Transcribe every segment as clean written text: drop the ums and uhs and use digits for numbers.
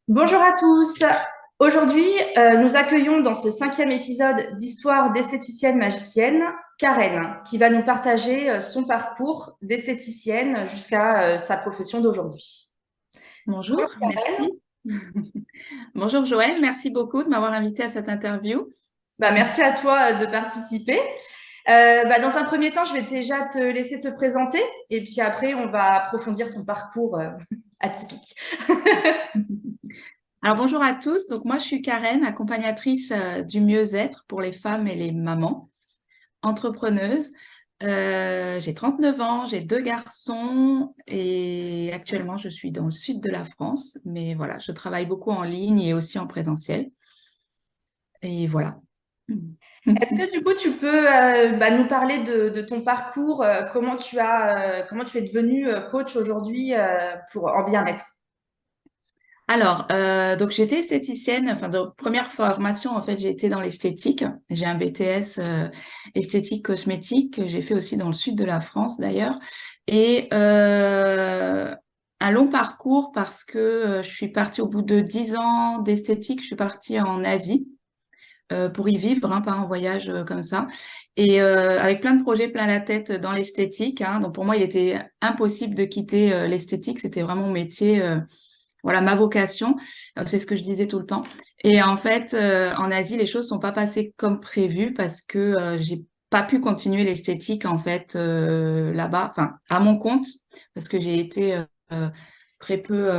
Bonjour à tous. Aujourd'hui, nous accueillons dans ce cinquième épisode d'Histoire d'esthéticienne magicienne, Karen, qui va nous partager son parcours d'esthéticienne jusqu'à sa profession d'aujourd'hui. Bonjour, merci. Bonjour Joël, merci beaucoup de m'avoir invité à cette interview. Merci à toi de participer. Dans un premier temps, je vais déjà te laisser te présenter et puis après, on va approfondir ton parcours atypique. Alors bonjour à tous, donc moi je suis Karen, accompagnatrice du mieux-être pour les femmes et les mamans, entrepreneuse. J'ai 39 ans, j'ai deux garçons et actuellement je suis dans le sud de la France, mais voilà, je travaille beaucoup en ligne et aussi en présentiel. Et voilà. Est-ce que du coup, tu peux nous parler de ton parcours, comment tu es devenue coach aujourd'hui en bien-être? Alors, donc j'étais esthéticienne, enfin de première formation en fait j'ai été dans l'esthétique. J'ai un BTS esthétique cosmétique que j'ai fait aussi dans le sud de la France d'ailleurs. Et un long parcours parce que je suis partie au bout de 10 ans d'esthétique, je suis partie en Asie pour y vivre, hein, pas en voyage comme ça. Et avec plein de projets plein la tête dans l'esthétique, hein. Donc pour moi il était impossible de quitter l'esthétique, c'était vraiment mon métier. Voilà, ma vocation, c'est ce que je disais tout le temps. Et en fait, en Asie, les choses sont pas passées comme prévu parce que j'ai pas pu continuer l'esthétique en fait là-bas, enfin à mon compte, parce que j'ai été très peu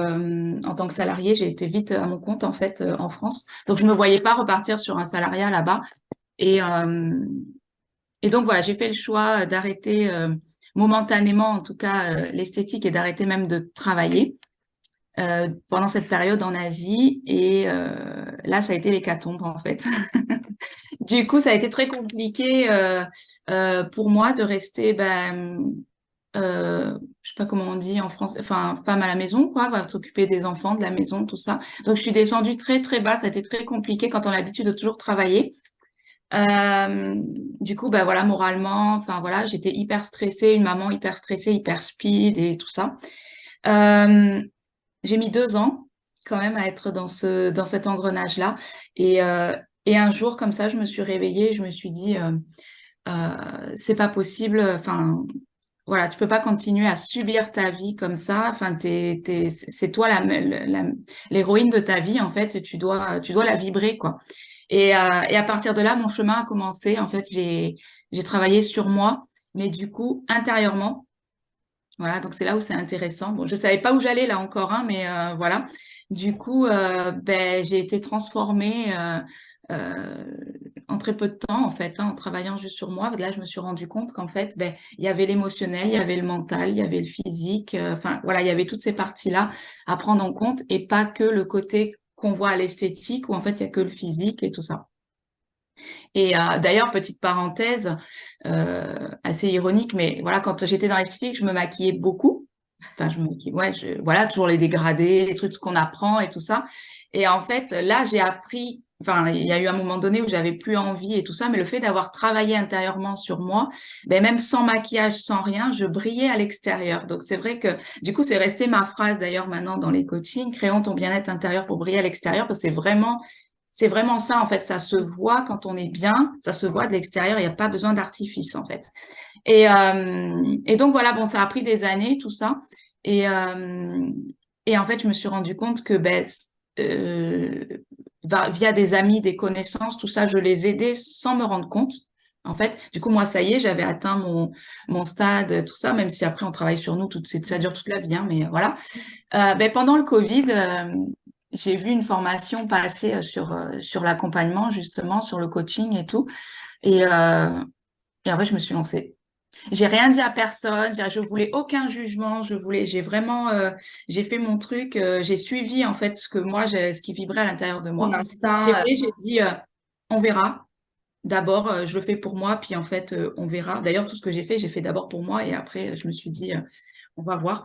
en tant que salariée, j'ai été vite à mon compte en fait en France. Donc je me voyais pas repartir sur un salariat là-bas. Et et donc voilà, j'ai fait le choix d'arrêter momentanément, en tout cas, l'esthétique et d'arrêter même de travailler pendant cette période en Asie. Et là, ça a été l'hécatombe, en fait. Du coup, ça a été très compliqué pour moi de rester, je sais pas comment on dit en France, enfin, femme à la maison, quoi, va s'occuper des enfants, de la maison, tout ça. Donc, je suis descendue très, très bas. Ça a été très compliqué quand on a l'habitude de toujours travailler. Euh, du coup, ben voilà, moralement, enfin voilà, j'étais hyper stressée, une maman hyper stressée, hyper speed et tout ça. Euh, j'ai mis 2 ans quand même à être dans cet engrenage-là. Et, euh, et un jour, comme ça, je me suis réveillée, je me suis dit, c'est pas possible. Enfin, voilà, tu peux pas continuer à subir ta vie comme ça. Enfin, c'est toi l'héroïne de ta vie en fait, et tu dois la vibrer quoi. Et à partir de là, mon chemin a commencé. En fait, j'ai travaillé sur moi, mais du coup intérieurement. Voilà, donc c'est là où c'est intéressant. Bon, je savais pas où j'allais là encore, hein, mais voilà. Du coup, j'ai été transformée euh, en très peu de temps, en fait, hein, en travaillant juste sur moi. Là, je me suis rendu compte qu'en fait, il y avait l'émotionnel, il y avait le mental, il y avait le physique. Enfin, voilà, il y avait toutes ces parties-là à prendre en compte et pas que le côté qu'on voit à l'esthétique où en fait, il y a que le physique et tout ça. Et d'ailleurs, petite parenthèse, assez ironique, mais voilà, quand j'étais dans l'esthétique, je me maquillais beaucoup. Enfin, je me maquillais, ouais, voilà, toujours les dégradés, les trucs qu'on apprend et tout ça. Et en fait, là, j'ai appris, enfin, il y a eu un moment donné où j'avais plus envie et tout ça, mais le fait d'avoir travaillé intérieurement sur moi, même sans maquillage, sans rien, je brillais à l'extérieur. Donc, c'est vrai que, du coup, c'est resté ma phrase d'ailleurs maintenant dans les coachings, créons ton bien-être intérieur pour briller à l'extérieur, parce que c'est vraiment ça, en fait. Ça se voit quand on est bien, ça se voit de l'extérieur, il n'y a pas besoin d'artifice, en fait. Et donc, voilà, bon, ça a pris des années, tout ça. Et, euh, et en fait, je me suis rendu compte que euh, via des amis, des connaissances, tout ça, je les aidais sans me rendre compte. En fait, du coup, moi, ça y est, j'avais atteint mon stade, tout ça, même si après, on travaille sur nous, ça dure toute la vie, hein, mais voilà. Pendant le Covid, j'ai vu une formation passer sur l'accompagnement, justement, sur le coaching et tout. Et, euh, et en fait, je me suis lancée. J'ai rien dit à personne, je voulais aucun jugement, j'ai vraiment, j'ai fait mon truc, j'ai suivi en fait ce qui vibrait à l'intérieur de Ton moi. instinct. J'ai fait, j'ai dit, on verra. D'abord, je le fais pour moi, puis en fait, on verra. D'ailleurs, tout ce que j'ai fait d'abord pour moi, et après, je me suis dit, on va voir.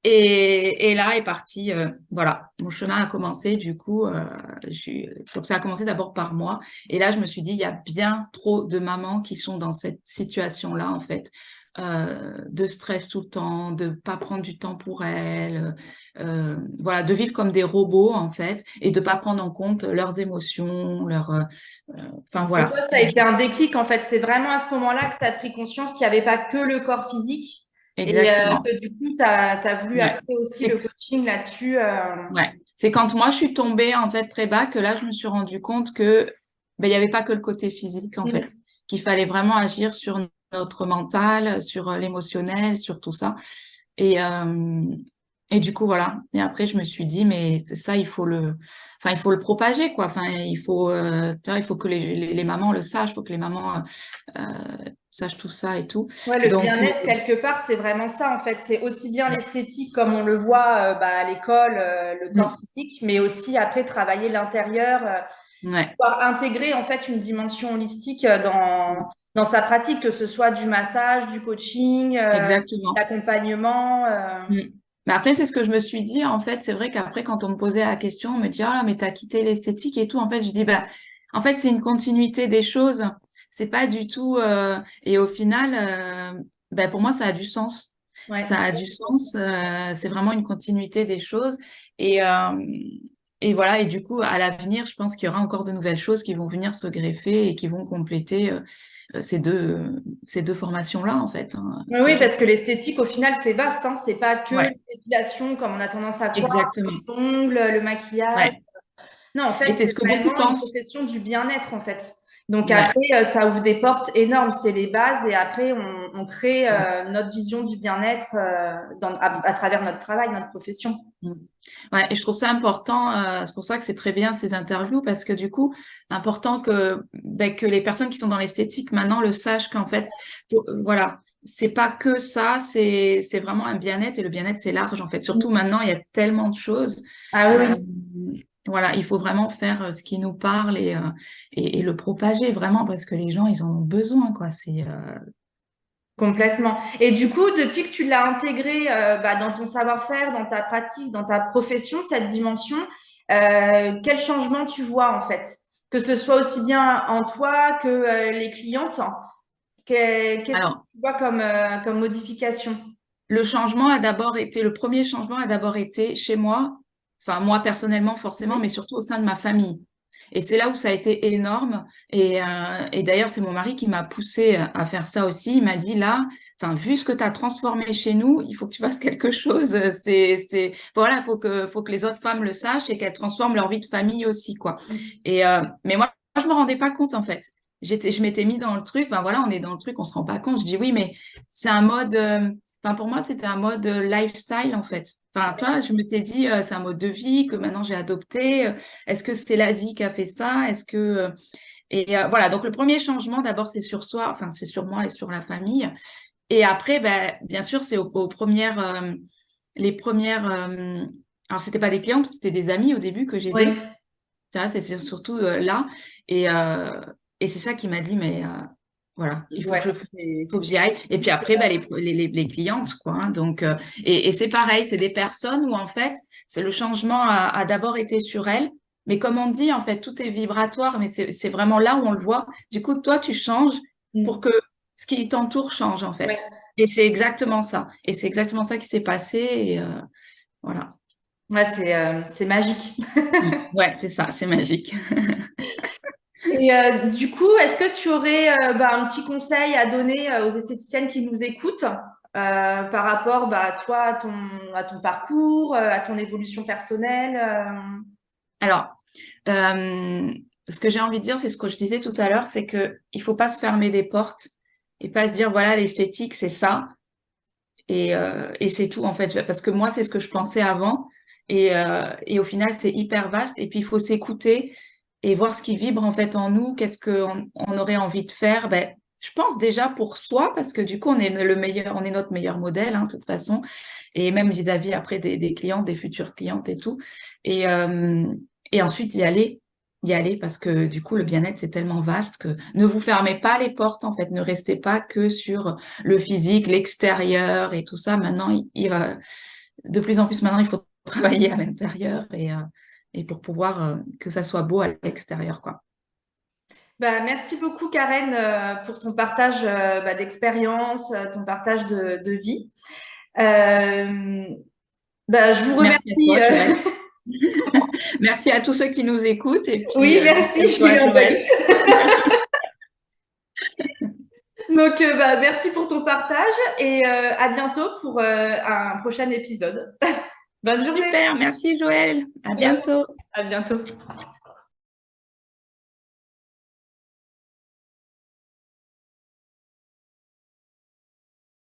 Et là est parti, voilà, mon chemin a commencé. Du coup, donc ça a commencé d'abord par moi. Et là, je me suis dit, il y a bien trop de mamans qui sont dans cette situation-là, en fait, de stress tout le temps, de pas prendre du temps pour elles, voilà, de vivre comme des robots en fait, et de pas prendre en compte leurs émotions, enfin Donc, voilà. toi, ça a été un déclic, en fait. C'est vraiment à ce moment-là que tu as pris conscience qu'il n'y avait pas que le corps physique et Exactement. que du coup, tu as voulu Ouais. axer aussi le C'est coaching là-dessus. ouais. C'est quand moi je suis tombée en fait très bas que là je me suis rendu compte que ben il y avait pas que le côté physique en fait, Mm. qu'il fallait vraiment agir sur notre mental, sur l'émotionnel, sur tout ça. Et et du coup voilà. Et après je me suis dit mais c'est ça il faut le propager quoi. Enfin tu vois, il faut que les mamans le sachent, il faut que les mamans sachent tout ça et tout. Ouais, le Donc bien-être, quelque part, c'est vraiment ça, en fait. C'est aussi bien l'esthétique, comme on le voit à l'école, le corps mm, physique, mais aussi après travailler l'intérieur, ouais, pouvoir intégrer en fait une dimension holistique mm, dans sa pratique, que ce soit du massage, du coaching, exactement. l'accompagnement. Mm. Mais après, c'est ce que je me suis dit. En fait, c'est vrai qu'après, quand on me posait la question, on me dit, ah, mais t'as quitté l'esthétique et tout. En fait, je dis, bah, en fait, c'est une continuité des choses. C'est pas du tout, et au final, bah, pour moi, ça a du sens. Ça Ouais. a du sens. C'est vraiment une continuité des choses. Et, et voilà. Et du coup, à l'avenir, je pense qu'il y aura encore de nouvelles choses qui vont venir se greffer et qui vont compléter, ces deux formations-là, en fait, hein, Oui, que oui, j'ai. parce que l'esthétique, au final, c'est vaste, hein. C'est pas que Ouais, l'épilation, comme on a tendance à croire, exactement. les ongles, le maquillage. Ouais. Non, en Et fait, c'est c'est ce que beaucoup vraiment une pensent. profession du bien-être, en fait. Donc Ouais. après, ça ouvre des portes énormes, c'est les bases, et après, on crée notre vision du bien-être à travers notre travail, notre profession. Mm. Ouais, et je trouve ça important, c'est pour ça que c'est très bien ces interviews, parce que du coup, important que, ben, que les personnes qui sont dans l'esthétique maintenant le sachent qu'en fait, voilà, c'est pas que ça, c'est vraiment un bien-être, et le bien-être c'est large en fait. Surtout maintenant, il y a tellement de choses. Ah oui, Euh, oui. voilà, il faut vraiment faire ce qui nous parle et le propager vraiment parce que les gens, ils en ont besoin, quoi. Complètement. Et du coup, depuis que tu l'as intégré dans ton savoir-faire, dans ta pratique, dans ta profession, cette dimension, quel changement tu vois en fait? Que ce soit aussi bien en toi que les clientes, hein. Qu'est-ce que Alors, tu vois comme modification? le premier changement a d'abord été chez moi, enfin moi personnellement forcément, mais Mhm. surtout au sein de ma famille. Et c'est là où ça a été énorme. Et d'ailleurs, c'est mon mari qui m'a poussé à faire ça aussi. Il m'a dit là, enfin, vu ce que tu as transformé chez nous, il faut que tu fasses quelque chose. Voilà, faut que les autres femmes le sachent et qu'elles transforment leur vie de famille aussi, quoi. Mais moi, je me rendais pas compte en fait. Je m'étais mis dans le truc. Enfin voilà, on est dans le truc, on se rend pas compte. Je dis oui, mais c'est un mode. Enfin, pour moi, c'était un mode lifestyle, en fait. Enfin, toi, je me suis dit, c'est un mode de vie que maintenant j'ai adopté. Est-ce que c'est l'Asie qui a fait ça? Voilà, donc le premier changement, d'abord, c'est sur soi, enfin, c'est sur moi et sur la famille. Et après, ben, bien sûr, c'est aux premières, les premières, alors c'était pas des clients, c'était des amis au début que Oui, j'aidais. Tu vois, c'est surtout là. Et, euh, et c'est ça qui m'a dit, mais voilà, ouais, faut c'est que j'y aille. Et puis définitif. après, bah, les clientes, quoi. Hein. Donc, et c'est pareil, c'est des personnes où en fait, c'est le changement a d'abord été sur elles. Mais comme on dit, en fait, tout est vibratoire, mais c'est vraiment là où on le voit. Du coup, toi, tu changes pour Mm. que ce qui t'entoure change, en fait. Ouais. Et c'est exactement ça. Et c'est exactement ça qui s'est passé. Et voilà. Ouais, c'est magique. Mm. Ouais, c'est ça, c'est magique. Et du coup, est-ce que tu aurais un petit conseil à donner aux esthéticiennes qui nous écoutent par rapport toi, à ton parcours, à ton évolution personnelle Alors, Euh, ce que j'ai envie de dire, c'est ce que je disais tout à l'heure, c'est que il faut pas se fermer des portes et pas se dire voilà l'esthétique c'est ça et c'est tout en fait parce que moi c'est ce que je pensais avant et au final c'est hyper vaste et puis il faut s'écouter et voir ce qui vibre en fait en nous, qu'est-ce qu'on aurait envie de faire. Ben je pense déjà pour soi parce que du coup on est le meilleur, on est notre meilleur modèle hein, de toute façon et même vis-à-vis après des clients, des futures clientes et tout et euh, et ensuite y aller parce que du coup le bien-être c'est tellement vaste que ne vous fermez pas les portes en fait, ne restez pas que sur le physique, l'extérieur et tout ça. Maintenant, il va de plus en plus maintenant, il faut travailler à l'intérieur et pour pouvoir que ça soit beau à l'extérieur, quoi. Merci beaucoup, Karen, pour ton partage d'expérience, ton partage de vie. Je vous Merci à remercie. toi, Joël. Merci à tous ceux qui nous écoutent et puis Oui, merci merci, à j'ai eu toi, un bug. Joël. Donc, merci pour ton partage et à bientôt pour un prochain épisode. Bonne journée. Super, merci Joël. À Merci. bientôt. À bientôt.